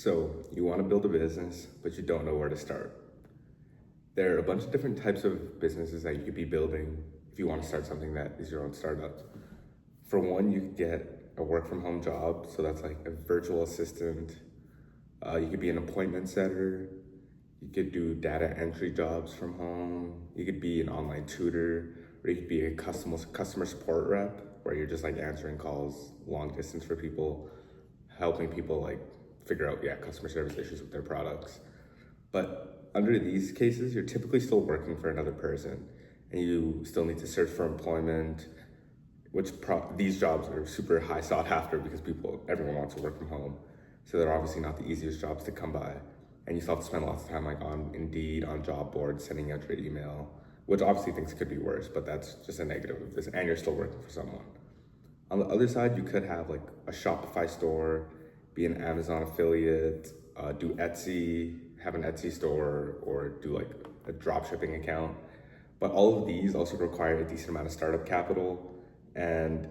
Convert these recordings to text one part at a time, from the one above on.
So, you want to build a business, but you don't know where to start. There are a bunch of different types of businesses that you could be building if you want to start something that is your own startup. For one, you could get a work from home job, so that's like a virtual assistant. You could be an appointment setter. You could do data entry jobs from home. You could be an online tutor, or you could be a customer support rep, where you're just like answering calls long distance for people, helping people like figure out customer service issues with their products. But under these cases, you're typically still working for another person, and you still need to search for employment, these jobs are super high sought after because everyone wants to work from home. So they're obviously not the easiest jobs to come by. And you still have to spend lots of time like on Indeed, on job boards, sending out your email, which obviously things could be worse, but that's just a negative of this. And you're still working for someone. On the other side, you could have like a Shopify store, be an Amazon affiliate, do Etsy, have an Etsy store, or do like a drop shipping account. But all of these also require a decent amount of startup capital, and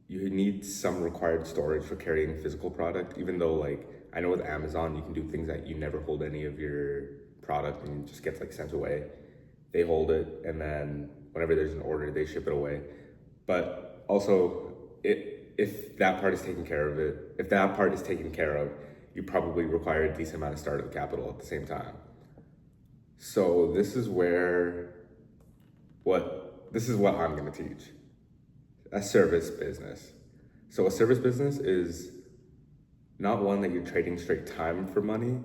you need some required storage for carrying physical product, even though like I know with Amazon, you can do things that you never hold any of your product and it just gets like sent away. They hold it, and then whenever there's an order, they ship it away. But also, if that part is taken care of, you probably require a decent amount of startup capital at the same time. So this is what I'm gonna teach. A service business. So a service business is not one that you're trading straight time for money.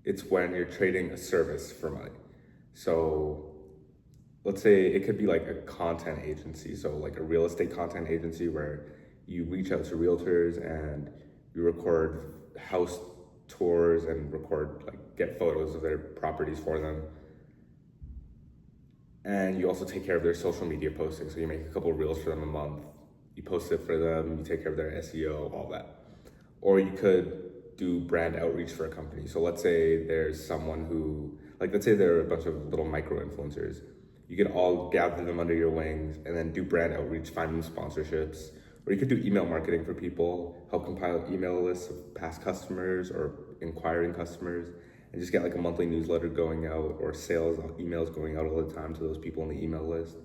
It's when you're trading a service for money. So let's say it could be like a content agency. So like a real estate content agency where you reach out to realtors and you record house tours and get photos of their properties for them. And you also take care of their social media posting. So you make a couple of reels for them a month. You post it for them, you take care of their SEO, all that. Or you could do brand outreach for a company. So let's say there's someone let's say there are a bunch of little micro influencers. You could all gather them under your wings and then do brand outreach, find them sponsorships. Or you could do email marketing for people, help compile email lists of past customers or inquiring customers, and just get like a monthly newsletter going out or sales emails going out all the time to those people on the email list.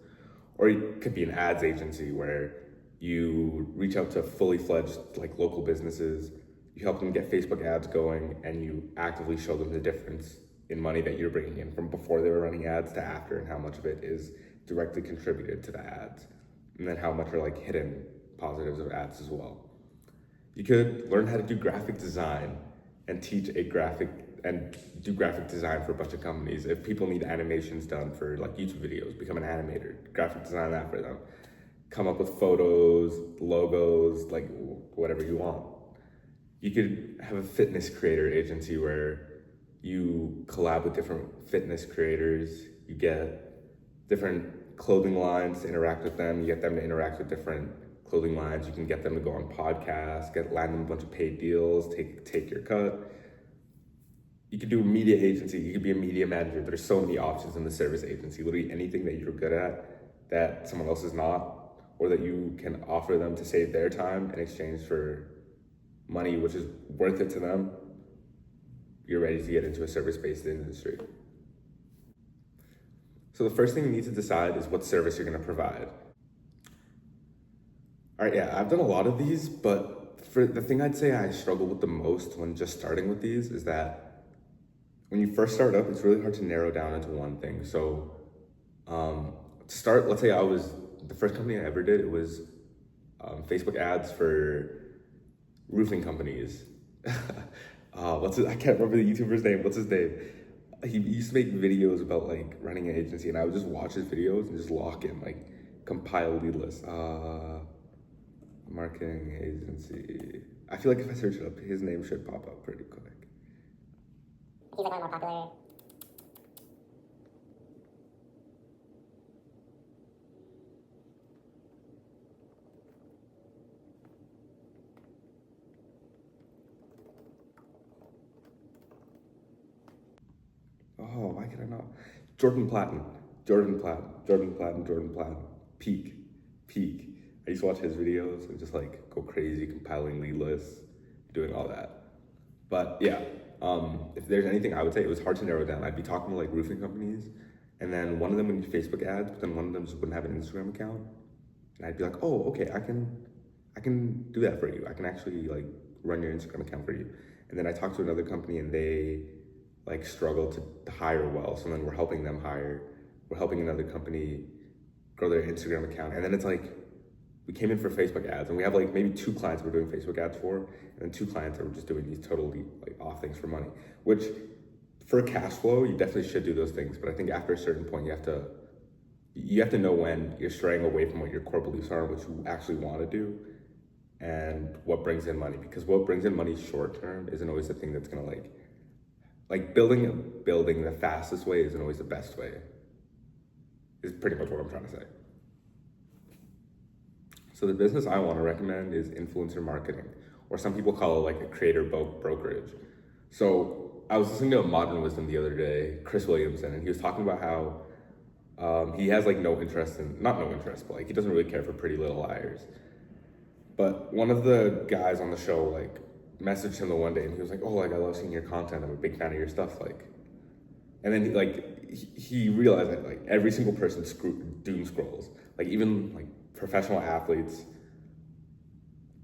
Or you could be an ads agency where you reach out to fully fledged like local businesses, you help them get Facebook ads going, and you actively show them the difference in money that you're bringing in from before they were running ads to after, and how much of it is directly contributed to the ads, and then how much are like hidden positives of ads as well. You could learn how to do graphic design and do graphic design for a bunch of companies. If people need animations done for like YouTube videos, become an animator, graphic design that for them. Come up with photos, logos, like whatever you want. You could have a fitness creator agency where you collab with different fitness creators. You get different clothing lines to interact with them. You get them to interact with different clothing lines. You can get them to go on podcasts, land them a bunch of paid deals, take your cut. You could do a media agency. You could be a media manager. There's so many options in the service agency. Literally anything that you're good at that someone else is not, or that you can offer them to save their time in exchange for money, which is worth it to them, you're ready to get into a service-based industry. So the first thing you need to decide is what service you're gonna provide. All right, I've done a lot of these, but for the thing I'd say I struggle with the most when just starting with these is that when you first start up, it's really hard to narrow down into one thing. So let's say the first company I ever did, it was Facebook ads for roofing companies. I can't remember the YouTuber's name. What's his name? He used to make videos about like running an agency, and I would just watch his videos and just lock in, like compile lead lists. Marketing agency. I feel like if I search it up, his name should pop up pretty quick. He's like one of the more popular. Oh, why can I not? Jordan Platten. Peak. I used to watch his videos and just like go crazy compiling lead lists, doing all that. But yeah, if there's anything I would say, it was hard to narrow down. I'd be talking to like roofing companies, and then one of them would need Facebook ads, but then one of them just wouldn't have an Instagram account, and I'd be like, oh, okay, I can do that for you. I can actually like run your Instagram account for you. And then I talked to another company, and they like struggle to hire well, so then we're helping them hire. We're helping another company grow their Instagram account, and then it's like we came in for Facebook ads, and we have like maybe 2 clients we're doing Facebook ads for, and then 2 clients that we're just doing these totally like off things for money. Which, for cash flow, you definitely should do those things. But I think after a certain point, you have to know when you're straying away from what your core beliefs are, what you actually want to do, and what brings in money. Because what brings in money short term isn't always the thing that's gonna like building a building the fastest way isn't always the best way. Is pretty much what I'm trying to say. So the business I want to recommend is influencer marketing, or some people call it like a creator brokerage. So I was listening to a Modern Wisdom the other day, Chris Williamson, and he was talking about how he has like not no interest, but like he doesn't really care for Pretty Little Liars. But one of the guys on the show like messaged him the one day, and he was like, "Oh, like I love seeing your content. I'm a big fan of your stuff." Like, and then he realized that like every single person doom scrolls, like even like professional athletes,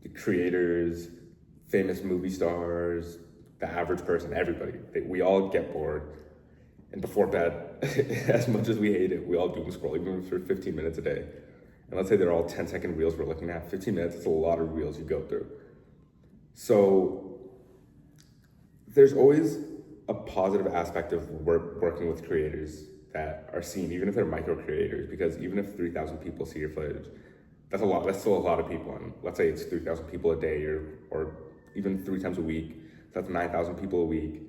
the creators, famous movie stars, the average person, everybody. We all get bored. And before bed, as much as we hate it, we all doom scroll, even for 15 minutes a day. And let's say they're all 10-second reels we're looking at. 15 minutes is a lot of reels you go through. So there's always a positive aspect of working with creators that are seen, even if they're micro creators, because even if 3,000 people see your footage, that's a lot. That's still a lot of people. And let's say it's 3,000 people a day, or even 3 times a week. So that's 9,000 people a week.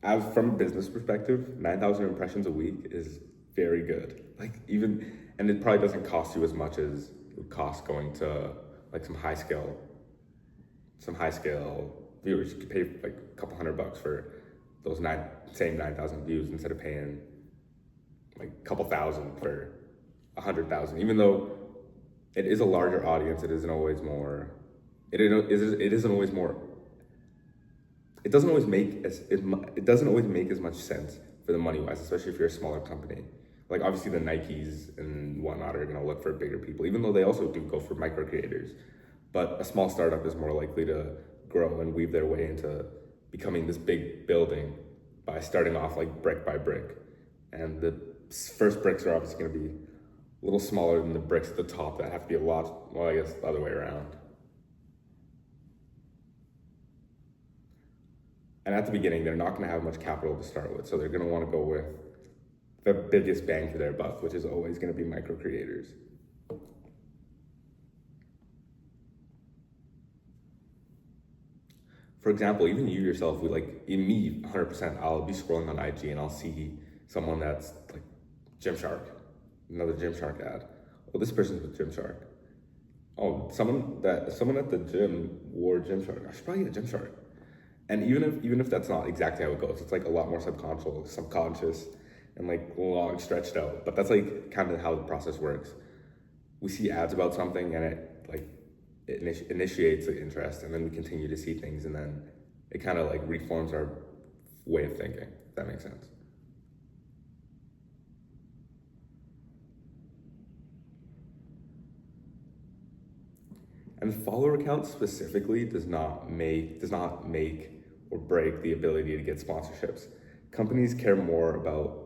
As from a business perspective, 9,000 impressions a week is very good. And it probably doesn't cost you as much as it would cost going to like some high scale viewers. You could pay like a couple $100 for those same 9,000 views instead of paying like a couple thousand for 100,000. Even though it is a larger audience, it isn't always more. It isn't always more. It doesn't always make as much sense for the money wise, especially if you're a smaller company. Like obviously the Nikes and whatnot are gonna look for bigger people, even though they also do go for micro creators. But a small startup is more likely to grow and weave their way into becoming this big building by starting off like brick by brick. And the first bricks are obviously gonna be a little smaller than the bricks at the top that have to be I guess the other way around. And at the beginning, they're not going to have much capital to start with, so they're going to want to go with the biggest bang for their buck, which is always going to be micro creators. For example, even you yourself, in me, 100%, I'll be scrolling on IG and I'll see someone that's like Gymshark, another Gymshark ad. Oh, this person's with Gymshark. Oh, someone at the gym wore Gymshark. I should probably get a Gymshark. And even if that's not exactly how it goes, it's like a lot more subconscious, and like long stretched out. But that's like kind of how the process works. We see ads about something, and it initiates the interest, and then we continue to see things, and then it kind of like reforms our way of thinking. If that makes sense. And follower count specifically does not make or break the ability to get sponsorships. Companies care more about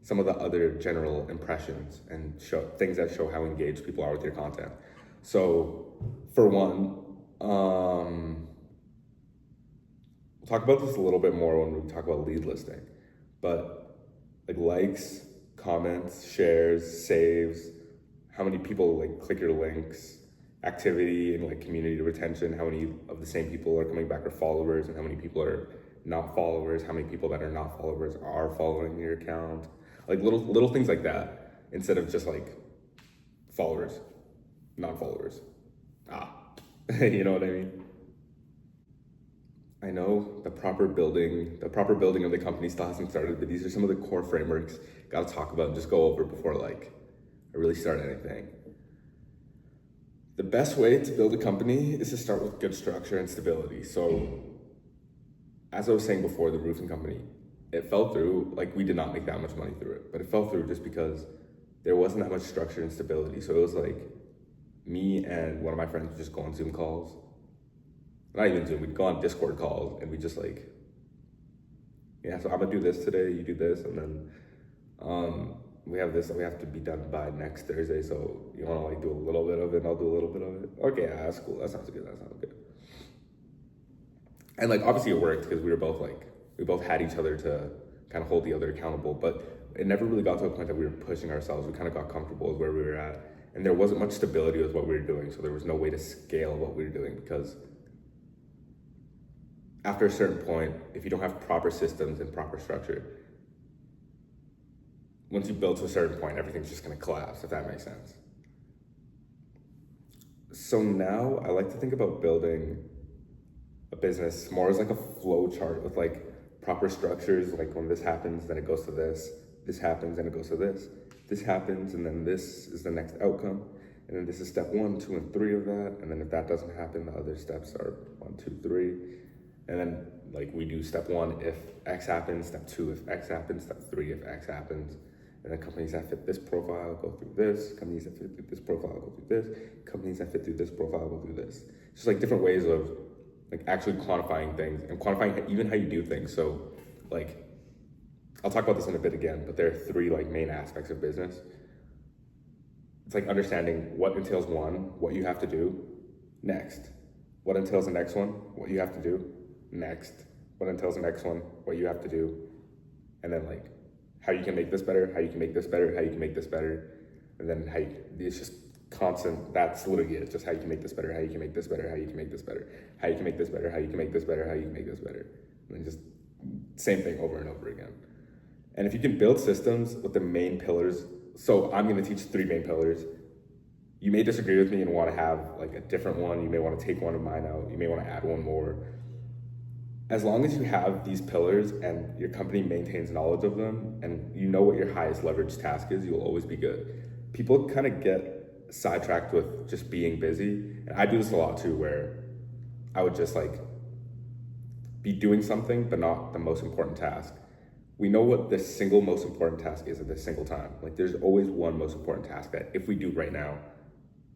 some of the other general impressions and things that show how engaged people are with your content. So, for one, we'll talk about this a little bit more when we talk about lead listing, but like likes, comments, shares, saves, how many people like click your links, activity and like community retention, how many of the same people are coming back are followers, and how many people are not followers, how many people that are not followers are following your account, like little things like that, instead of just like followers, non-followers. You know what I mean? I know the proper building of the company still hasn't started, but these are some of the core frameworks gotta talk about and just go over before like I really start anything. The best way to build a company is to start with good structure and stability. So as I was saying before, the roofing company, it fell through. Like, we did not make that much money through it, but it fell through just because there wasn't that much structure and stability. So it was like me and one of my friends would just go on Zoom calls. Not even Zoom, we'd go on Discord calls and we just like, yeah, so I'm gonna do this today, you do this, and then we have this that we have to be done by next Thursday. So you wanna like do a little bit of it and I'll do a little bit of it. Okay, yeah, that's cool. That sounds good. And like obviously it worked because we both had each other to kind of hold the other accountable, but it never really got to a point that we were pushing ourselves. We kind of got comfortable with where we were at, and there wasn't much stability with what we were doing. So there was no way to scale what we were doing because after a certain point, if you don't have proper systems and proper structure, once you build to a certain point, everything's just going to collapse, if that makes sense. So now I like to think about building a business more as like a flow chart with like proper structures. Like when this happens, then it goes to this. This happens, and it goes to this. This happens, and then this is the next outcome. And then this is step 1, 2, and 3 of that. And then if that doesn't happen, the other steps are 1, 2, 3. And then like we do step 1 if X happens, step 2 if X happens, step 3 if X happens. And then companies that fit this profile go through this. Companies that fit through this profile go through this. Companies that fit through this profile go through this. Just like different ways of like actually quantifying things and quantifying even how you do things. So like, I'll talk about this in a bit again, but there are 3 like main aspects of business. It's like understanding what entails 1, what you have to do, next. What entails the next one, what you have to do, next. What entails the next one, what you have to do, and then like how you can make this better, how you can make this better, how you can make this better, and then it's just constant. That's literally it. Just how you can make this better, how you can make this better, how you can make this better, how you can make this better, how you can make this better, how you can make this better, and then just same thing over and over again. And if you can build systems with the main pillars, so I'm going to teach 3 main pillars. You may disagree with me and want to have like a different one. You may want to take one of mine out. You may want to add one more. As long as you have these pillars and your company maintains knowledge of them and you know what your highest leverage task is, you'll always be good. People kind of get sidetracked with just being busy. And I do this a lot too, where I would just like be doing something, but not the most important task. We know what the single most important task is at this single time. Like there's always one most important task that if we do right now,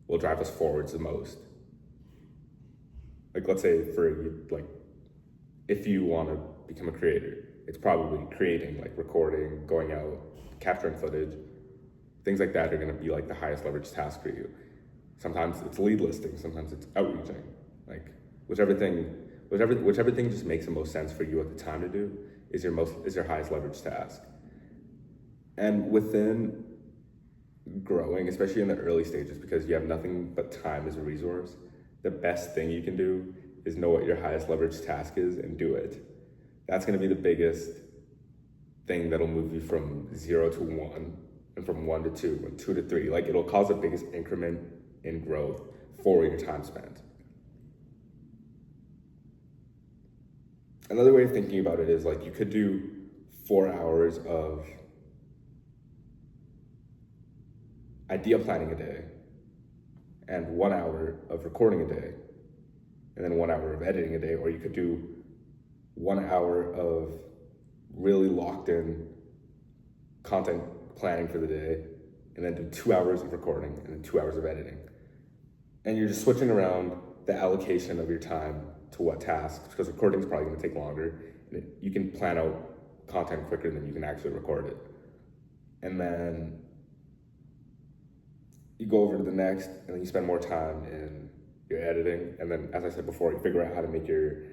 will drive us forwards the most. Like let's say if you want to become a creator, it's probably creating, like recording, going out, capturing footage. Things like that are going to be like the highest leverage task for you. Sometimes it's lead listing, sometimes it's outreaching. Like whichever thing just makes the most sense for you at the time to do is your highest leverage task. And within growing, especially in the early stages, because you have nothing but time as a resource, the best thing you can do is know what your highest leverage task is and do it. That's going to be the biggest thing that'll move you from 0 to 1 and from 1 to 2 and 2 to 3. Like it'll cause the biggest increment in growth for your time spent. Another way of thinking about it is like you could do 4 hours of idea planning a day and 1 hour of recording a day and then 1 hour of editing a day, or you could do 1 hour of really locked in content planning for the day and then do 2 hours of recording and then 2 hours of editing. And you're just switching around the allocation of your time to what tasks, because recording is probably going to take longer. And you can plan out content quicker than you can actually record it. And then you go over to the next, and then you spend more time in your editing. And then, as I said before, you figure out how to make your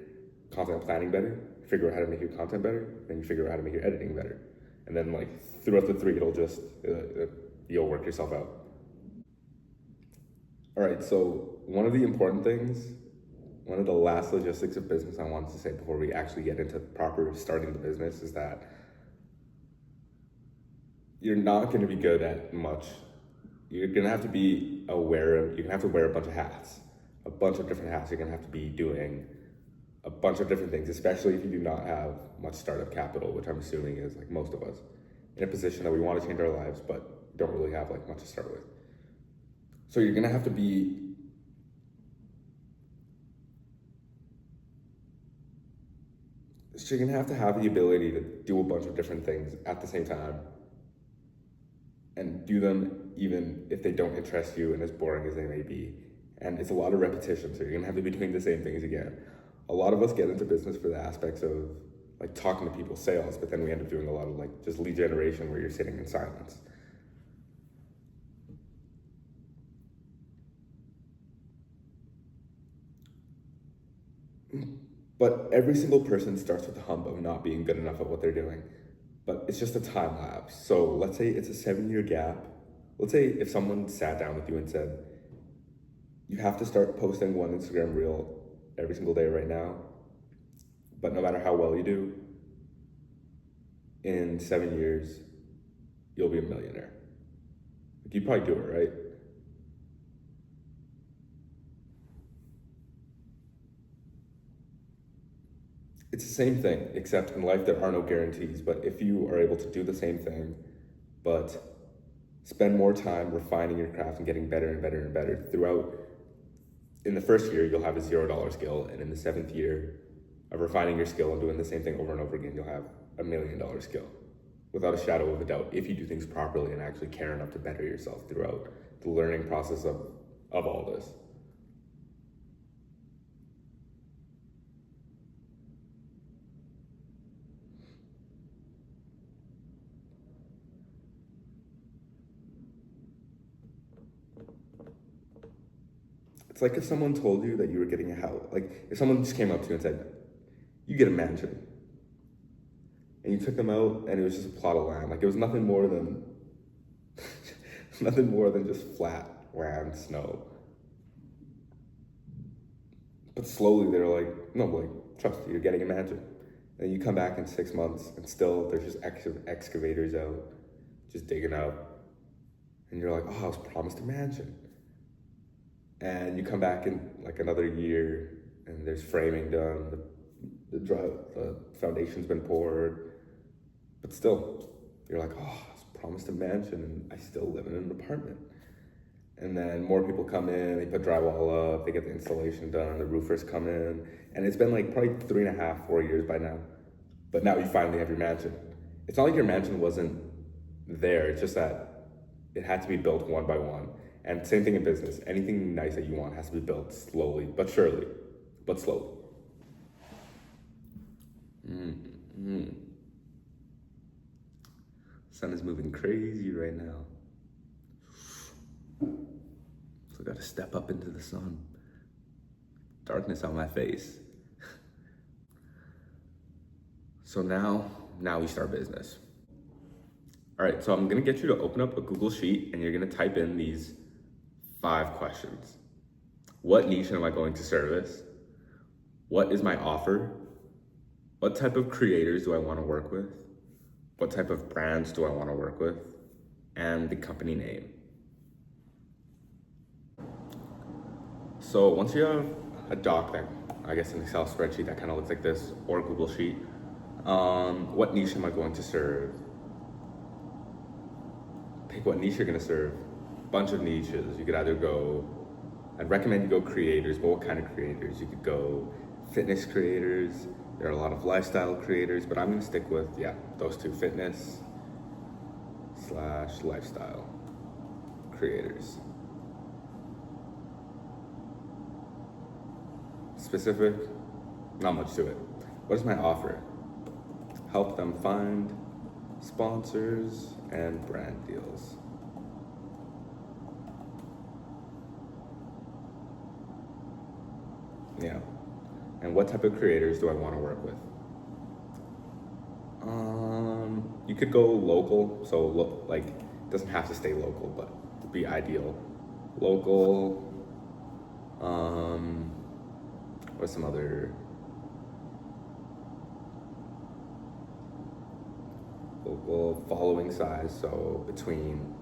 content planning better, you figure out how to make your content better, then you figure out how to make your editing better. And then like throughout the 3, it'll just, you'll work yourself out. All right, so one of the important things, one of the last logistics of business I wanted to say before we actually get into proper starting the business is that you're not going to be good at much. You're going to have to be aware of, you're going to have to wear a bunch of hats, a bunch of different hats. You're going to have to be doing a bunch of different things, especially if you do not have much startup capital, which I'm assuming is like most of us, in a position that we want to change our lives, but don't really have like much to start with. So you're going to have to be So you're gonna have to have the ability to do a bunch of different things at the same time and do them even if they don't interest you and as boring as they may be. And it's a lot of repetition, so you're gonna have to be doing the same things again. A lot of us get into business for the aspects of like talking to people, sales, but then we end up doing a lot of like just lead generation where you're sitting in silence. But every single person starts with the hump of not being good enough at what they're doing. But it's just a time lapse. So let's say it's a 7-year gap. Let's say if someone sat down with you and said, you have to start posting one Instagram reel every single day right now, but no matter how well you do, in 7 years, you'll be a millionaire. Like, you'd probably do it, right? It's the same thing, except in life there are no guarantees. But if you are able to do the same thing, but spend more time refining your craft and getting better and better and better throughout, in the first year, you'll have a $0 skill. And in the 7th year of refining your skill and doing the same thing over and over again, you'll have a $1 million skill. Without a shadow of a doubt, if you do things properly and actually care enough to better yourself throughout the learning process of all this. It's like if someone told you that you were getting a house, like if someone just came up to you and said, you get a mansion. And you took them out and it was just a plot of land. Like it was nothing more than, nothing more than just flat land, snow. But slowly they're like, no, like, trust me, you're getting a mansion. And you come back in 6 months and still there's just excavators out, just digging out. And you're like, oh, I was promised a mansion. And you come back in like another year and there's framing done, the foundation's been poured, but still, you're like, oh, I was promised a mansion and I still live in an apartment. And then more people come in, they put drywall up, they get the installation done, the roofers come in, and it's been like probably 3.5, 4 years by now. But now you finally have your mansion. It's not like your mansion wasn't there, it's just that it had to be built one by one. And same thing in business. Anything nice that you want has to be built slowly, but surely, but slowly. Sun is moving crazy right now. So I gotta step up into the sun. Darkness on my face. So now we start business. All right, so I'm gonna get you to open up a Google Sheet and you're gonna type in these 5 questions. What niche am I going to service? What is my offer? What type of creators do I want to work with? What type of brands do I want to work with? And the company name. So once you have a doc that, I guess an Excel spreadsheet that kind of looks like this, or a Google Sheet, what niche am I going to serve? Pick what niche you're gonna serve. Bunch of niches. You could either go, I'd recommend you go creators, but what kind of creators? You could go fitness creators. There are a lot of lifestyle creators, but I'm gonna stick with, those two, fitness/lifestyle creators. Specific, not much to it. What is my offer? Help them find sponsors and brand deals. Yeah. And what type of creators do I want to work with? You could go local, so like it doesn't have to stay local, but it'd be ideal. Local. What's some other local following size? So between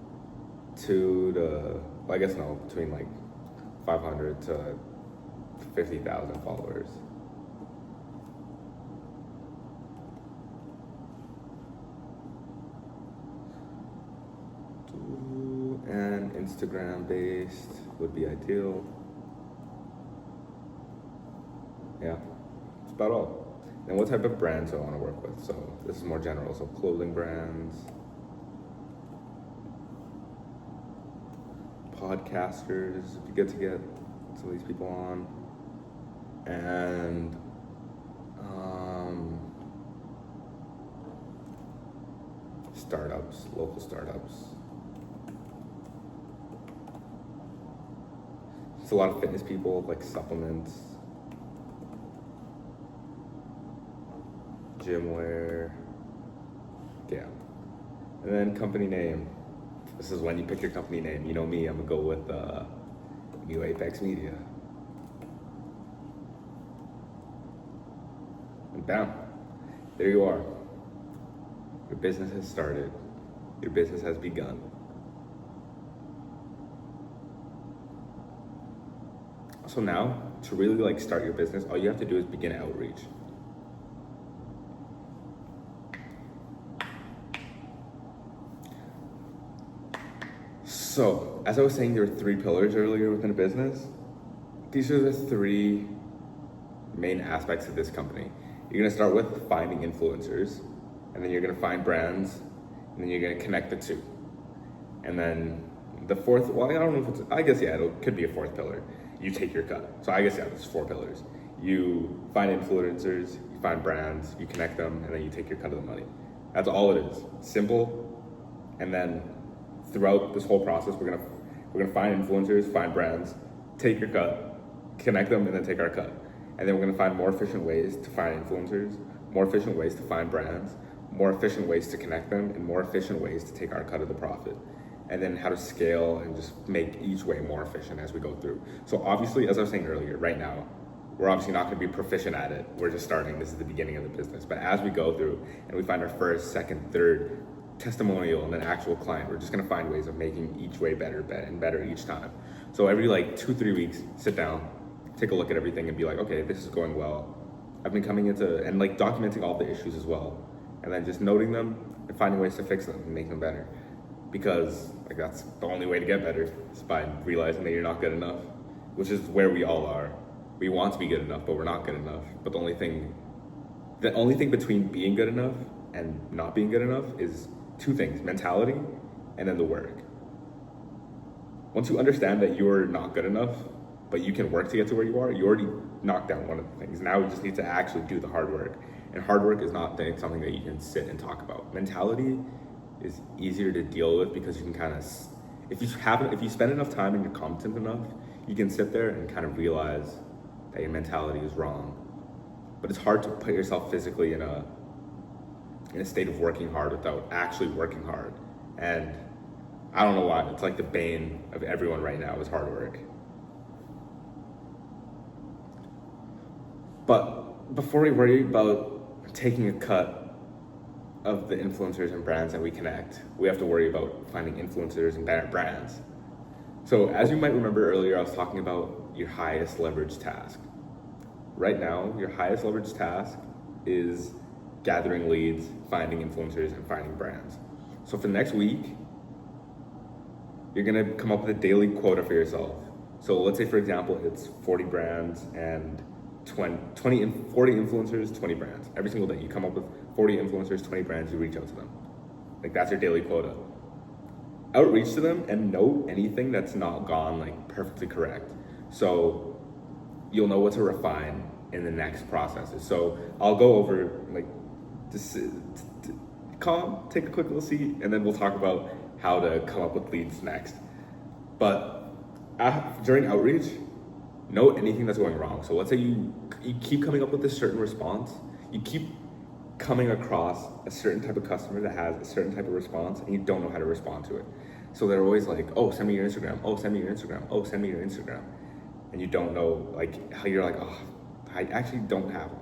between like 500 to 50,000 followers. And Instagram based would be ideal. Yeah, that's about all. And what type of brands do I want to work with? So this is more general. So clothing brands, podcasters, it'd be good to get some of these people on, and startups, local startups. There's a lot of fitness people, like supplements, gym wear, yeah. And then company name. This is when you pick your company name. You know me, I'm gonna go with New Apex Media. And bam, there you are. Your business has started. Your business has begun. So now, to really like start your business, all you have to do is begin outreach. So, as I was saying, there are 3 pillars earlier within a business. These are the 3 main aspects of this company. You're gonna start with finding influencers, and then you're gonna find brands, and then you're gonna connect the 2. And then the 4th, well, I don't know if it's, I guess, yeah, it could be a 4th pillar. You take your cut. So I guess, yeah, there's 4 pillars. You find influencers, you find brands, you connect them, and then you take your cut of the money. That's all it is. Simple. And then throughout this whole process, we're gonna find influencers, find brands, take your cut, connect them, and then take our cut. And then we're gonna find more efficient ways to find influencers, more efficient ways to find brands, more efficient ways to connect them, and more efficient ways to take our cut of the profit. And then how to scale and just make each way more efficient as we go through. So obviously, as I was saying earlier, right now, we're obviously not gonna be proficient at it. We're just starting, this is the beginning of the business. But as we go through and we find our first, second, third testimonial and then actual client, we're just gonna find ways of making each way better and better each time. So every like 2-3 weeks, sit down, take a look at everything and be like, okay, this is going well. I've been coming into, and like documenting all the issues as well. And then just noting them and finding ways to fix them and make them better. Because like that's the only way to get better, is by realizing that you're not good enough, which is where we all are. We want to be good enough, but we're not good enough. But the only thing between being good enough and not being good enough is 2 things, mentality and then the work. Once you understand that you're not good enough, but you can work to get to where you are, you already knocked down one of the things. Now we just need to actually do the hard work. And hard work is not something that you can sit and talk about. Mentality is easier to deal with because you can kind of, if you spend enough time and you're competent enough, you can sit there and kind of realize that your mentality is wrong. But it's hard to put yourself physically in a state of working hard without actually working hard. And I don't know why, it's like the bane of everyone right now is hard work. But before we worry about taking a cut of the influencers and brands that we connect, we have to worry about finding influencers and brands. So as you might remember earlier, I was talking about your highest leverage task. Right now, your highest leverage task is gathering leads, finding influencers, and finding brands. So for the next week, you're gonna come up with a daily quota for yourself. So let's say, for example, it's 40 brands and 40 influencers, 20 brands. Every single day, you come up with 40 influencers, 20 brands, you reach out to them. Like that's your daily quota. Outreach to them and note anything that's not gone like perfectly correct. So you'll know what to refine in the next processes. So I'll go over like, just calm, take a quick little seat, and then we'll talk about how to come up with leads next. But during outreach, note anything that's going wrong. So let's say you keep coming up with a certain response, you keep coming across a certain type of customer that has a certain type of response and you don't know how to respond to it. So they're always like, oh, send me your Instagram, oh, send me your Instagram, oh, send me your Instagram. And you don't know like how you're like, oh, I actually don't have one.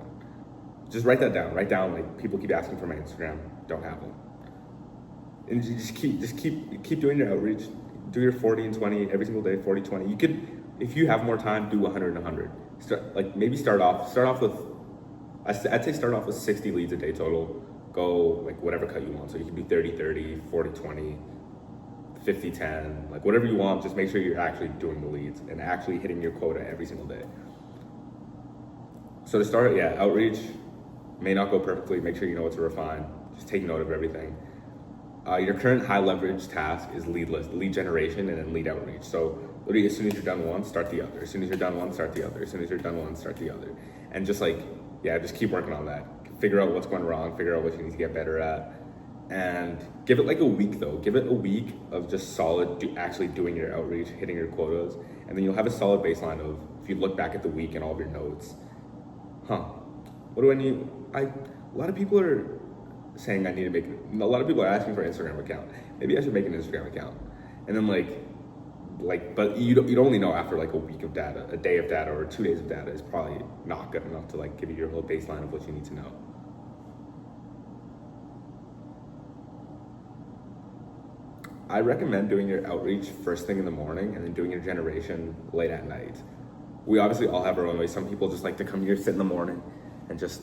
Just write that down. Write down like people keep asking for my Instagram, don't have one. And you just keep doing your outreach. Do your 40 and 20 every single day, 40, 20. You could, if you have more time, do 100 and 100. Start off with, I'd say start off with 60 leads a day total. Go like whatever cut you want. So you can do 30, 30, 40, 20, 50, 10, like whatever you want. Just make sure you're actually doing the leads and actually hitting your quota every single day. So to start, yeah, outreach, May not go perfectly. Make sure you know what to refine. Just take note of everything. Your current high leverage task is lead generation, and then lead outreach. So literally, as soon as you're done one, start the other. As soon as you're done one, start the other. As soon as you're done one, start the other. And just like, yeah, just keep working on that. Figure out what's going wrong. Figure out what you need to get better at. And give it like a week though. Give it a week of just solid, actually doing your outreach, hitting your quotas, and then you'll have a solid baseline of, if you look back at the week and all of your notes, what do I need? A lot of people are saying I need to make, a lot of people are asking for an Instagram account. Maybe I should make an Instagram account. And then but you'd only know after like a week of data, a day of data, or 2 days of data is probably not good enough to like give you your whole baseline of what you need to know. I recommend doing your outreach first thing in the morning and then doing your generation late at night. We obviously all have our own way. Some people just like to come here, sit in the morning, and just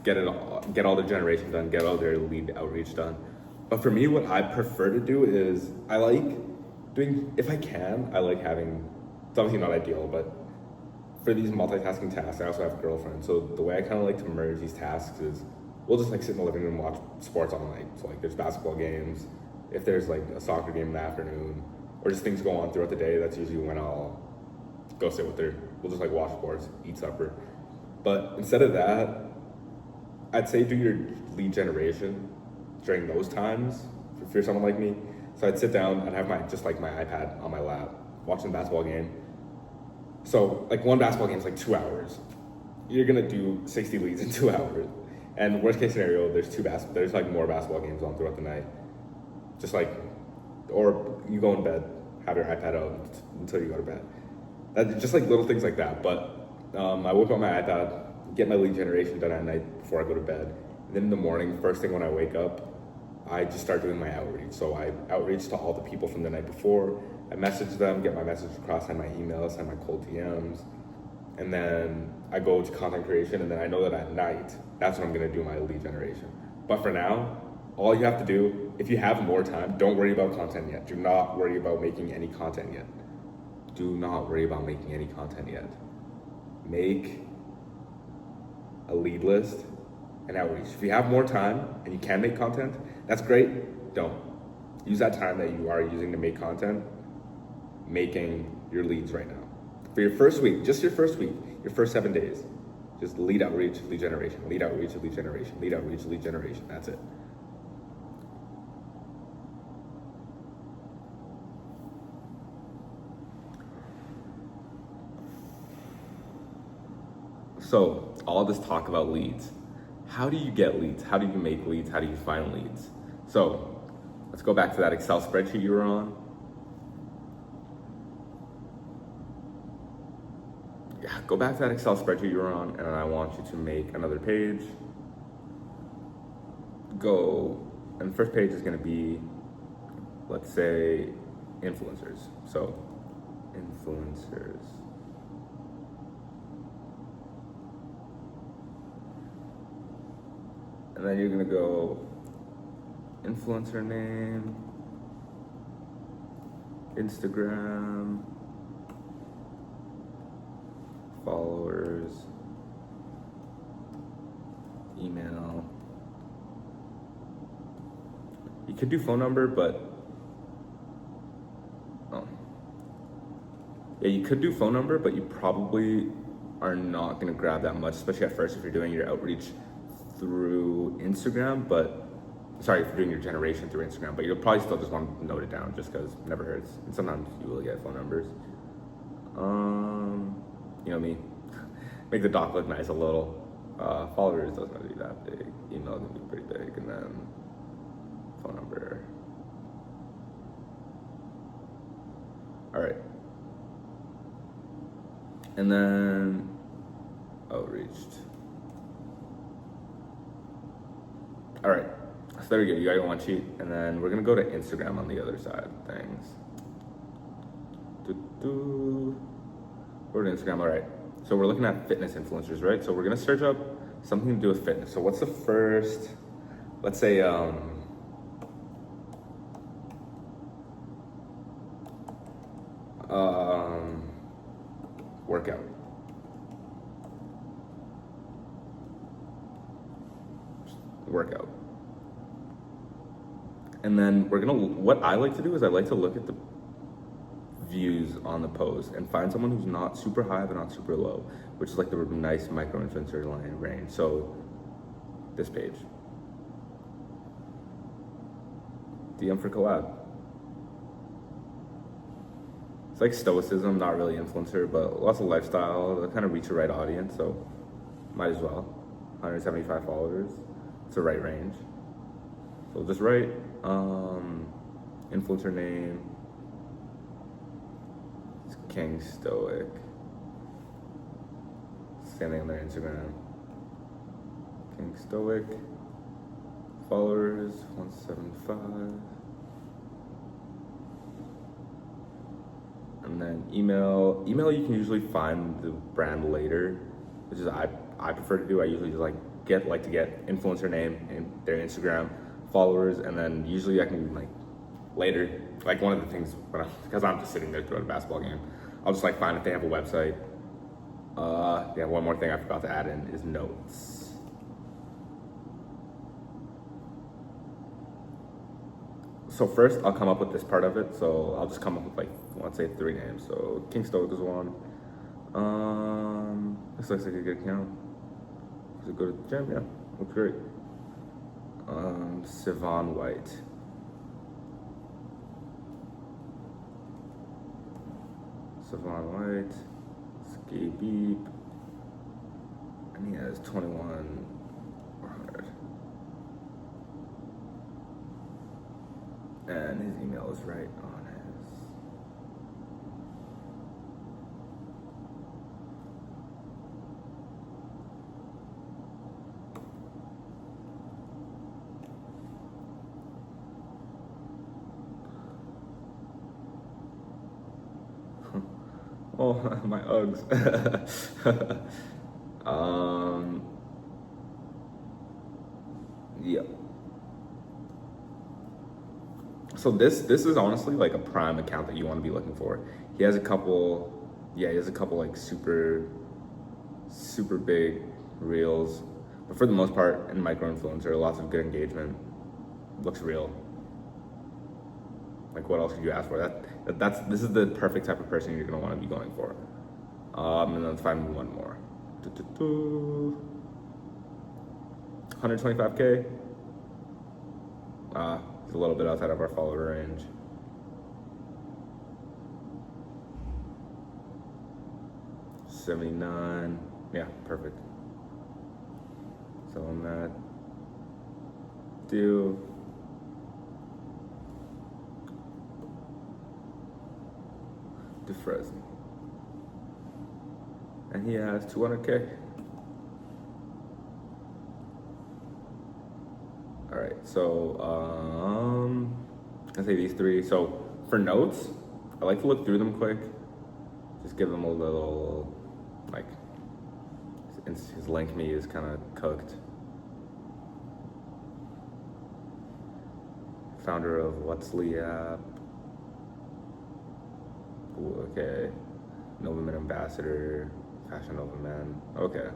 get all the generation done, get all their lead outreach done. But for me, what I prefer to do is I like doing, if I can, I like having, it's obviously not ideal, but for these multitasking tasks, I also have a girlfriend. So the way I kind of like to merge these tasks is we'll just like sit in the living room and watch sports all night. So like there's basketball games, if there's like a soccer game in the afternoon, or just things go on throughout the day, that's usually when I'll go sit with her. We'll just like watch sports, eat supper. But instead of that, I'd say do your lead generation during those times if you're someone like me. So I'd sit down, I'd have my iPad on my lap, watching the basketball game. So like one basketball game is like 2 hours. You're gonna do 60 leads in 2 hours. And worst case scenario, there's like more basketball games on throughout the night. Just like, or you go in bed, have your iPad out until you go to bed. Just like little things like that. But I whip out my iPad, get my lead generation done at night before I go to bed. And then in the morning, first thing when I wake up, I just start doing my outreach. So I outreach to all the people from the night before. I message them, get my message across, send my emails, send my cold DMs. And then I go to content creation, and then I know that at night, that's when I'm gonna do my lead generation. But for now, all you have to do, if you have more time, don't worry about content yet. Do not worry about making any content yet. Do not worry about making any content yet. Make a lead list and outreach. If you have more time and you can make content, that's great. Don't. Use that time that you are using to make content, making your leads right now. For your first week, just your first week, your first 7 days, just lead outreach, lead generation, lead outreach, lead generation, lead outreach, lead generation. That's it. So all this talk about leads. How do you get leads? How do you make leads? How do you find leads? So let's go back to that Excel spreadsheet you were on. Yeah, go back to that Excel spreadsheet you were on, and I want you to make another page. Go, and the first page is gonna be, let's say, influencers. So, influencers. And then you're gonna go influencer name, Instagram, followers, email. You could do phone number, but you could do phone number, but you probably are not gonna grab that much, especially at first if you're doing your outreach through Instagram, if you're doing your generation through Instagram, but you'll probably still just want to note it down just because it never hurts. And sometimes you will get phone numbers. You know me, make the doc look nice a little. Followers doesn't have to be that big. Email is gonna be pretty big, and then phone number. All right. And then outreached. All right, so there we go. You got your one sheet, and then we're gonna go to Instagram on the other side of things. Go to Instagram. All right. So we're looking at fitness influencers, right? So we're gonna search up something to do with fitness. So what's the first? Let's say workout. workout. And then what I like to do is I like to look at the views on the post and find someone who's not super high but not super low, which is like the nice micro influencer line range. So this page, DM for collab. It's like stoicism, not really influencer, but lots of lifestyle. They kind of reach the right audience, so might as well. 175 followers. It's the right range. So just write influencer name. It's King Stoic. Same thing on their Instagram. King Stoic. Followers 175. And then email you can usually find the brand later, which is I prefer to do. I usually just get influencer name and their Instagram, followers, and then usually I can later, one of the things because I'm just sitting there throughout a basketball game, I'll just find if they have a website. Yeah, one more thing I forgot to add in is notes. So first I'll come up with this part of it. So I'll just come up with let's say 3 names. So King Stoic is one. This looks like a good account. Does it go to the gym? Yeah, looks great. Sivan White. Sivan White. Ski Beep. And he has 2100. And his email is right on his. Oh, my Uggs. Yeah. So this is honestly a prime account that you want to be looking for. He has a couple super big reels, but for the most part in micro influencer, lots of good engagement. Looks real. What else could you ask for? This is the perfect type of person you're gonna want to be going for. And then let's find one more. 125K. It's a little bit outside of our follower range. $79. Yeah, perfect. So on that deal. DeFresne. And he has 200K. All right, so I say these 3. So for notes, I like to look through them quick. Just give them a little, his link me is kind of cooked. Founder of What'sly app. Ooh, okay. Nova Men ambassador, Fashion Nova Men. Okay.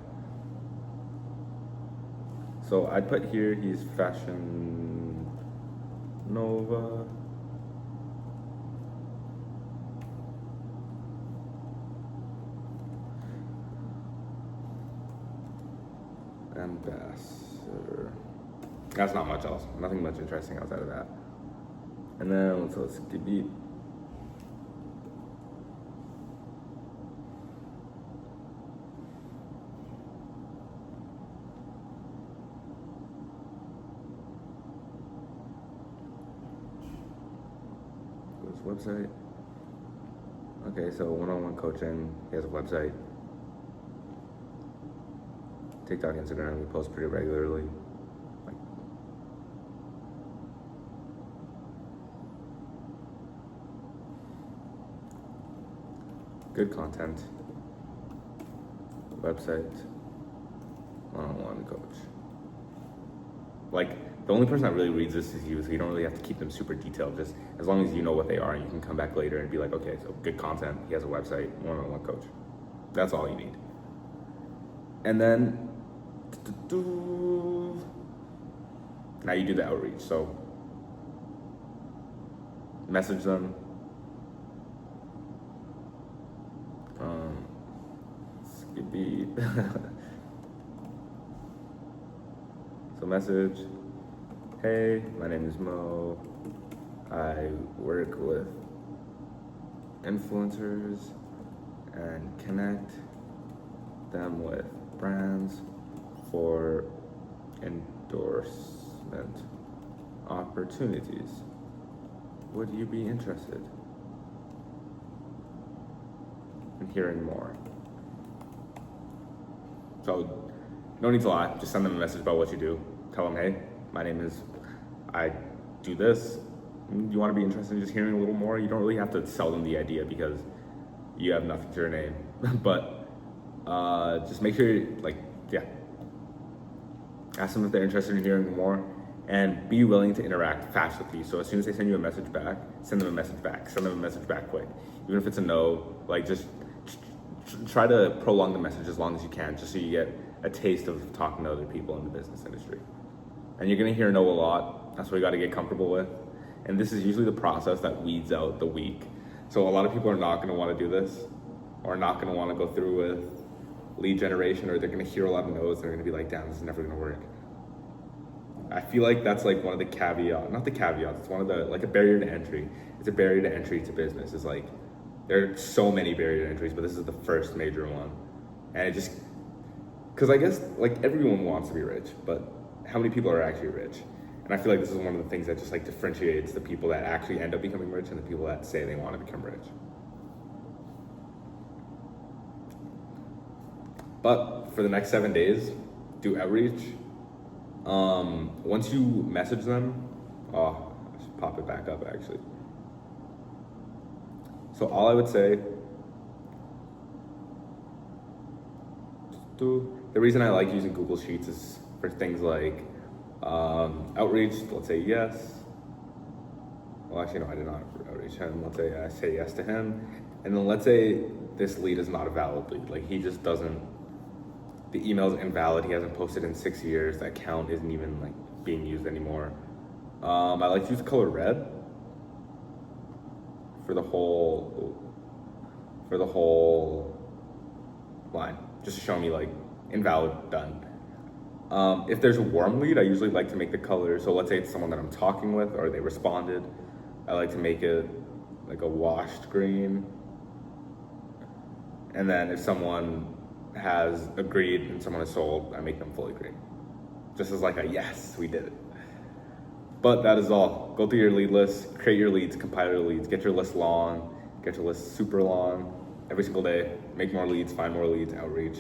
So I'd put here he's Fashion Nova. Ambassador. That's not much else. Nothing much interesting outside of that. And then let's delete. Website. Okay, so one-on-one coaching. He has a website. TikTok, Instagram. We post pretty regularly. Good content. Website. One-on-one coach. The only person that really reads this is you, so you don't really have to keep them super detailed. Just as long as you know what they are, you can come back later and be like, okay, so good content. He has a website, one-on-one coach. That's all you need. And then Now you do the outreach. So message them. Skippy. So message, hey, my name is Mo. I work with influencers and connect them with brands for endorsement opportunities. Would you be interested in hearing more? So no need to lie, just send them a message about what you do. Tell them, hey, my name is, I do this. You want to be interested in just hearing a little more? You don't really have to sell them the idea because you have nothing to your name. But just make sure, ask them if they're interested in hearing more, and be willing to interact fast with you. So as soon as they send you a message back, send them a message back. Send them a message back quick. Even if it's a no, just try to prolong the message as long as you can, just so you get a taste of talking to other people in the business industry. And you're gonna hear no a lot. That's what you gotta get comfortable with. And this is usually the process that weeds out the weak. So a lot of people are not gonna wanna do this, or not gonna wanna go through with lead generation, or they're gonna hear a lot of no's and they're gonna be like, damn, this is never gonna work. I feel like that's like one of the not the caveats, it's one of the, like a barrier to entry. It's a barrier to entry to business. It's like, there are so many barrier to entries, but this is the first major one. And it just, cause I guess like everyone wants to be rich, but how many people are actually rich? And I feel like this is one of the things that just like differentiates the people that actually end up becoming rich and the people that say they want to become rich. But for the next 7 days, do outreach. Once you message them, I should pop it back up actually. So all I would say, the reason I like using Google Sheets is for things like outreach. Let's say yes. Well, actually, no, I did not outreach him. Let's say I say yes to him. And then let's say this lead is not a valid lead. Like he just doesn't, the email is invalid. He hasn't posted in 6 years. That account isn't even like being used anymore. I like to use the color red for the whole line, just to show me like invalid, done. If there's a warm lead, I usually like to make the color, so let's say it's someone that I'm talking with or they responded, I like to make it like a washed green. And then if someone has agreed and someone is sold, I make them fully green. Just as like a yes, we did it. But that is all. Go through your lead list, create your leads, compile your leads, get your list long, get your list super long every single day, make more leads, find more leads, outreach.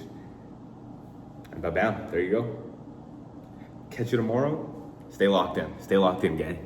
And bam, there you go. Catch you tomorrow. Stay locked in, gang.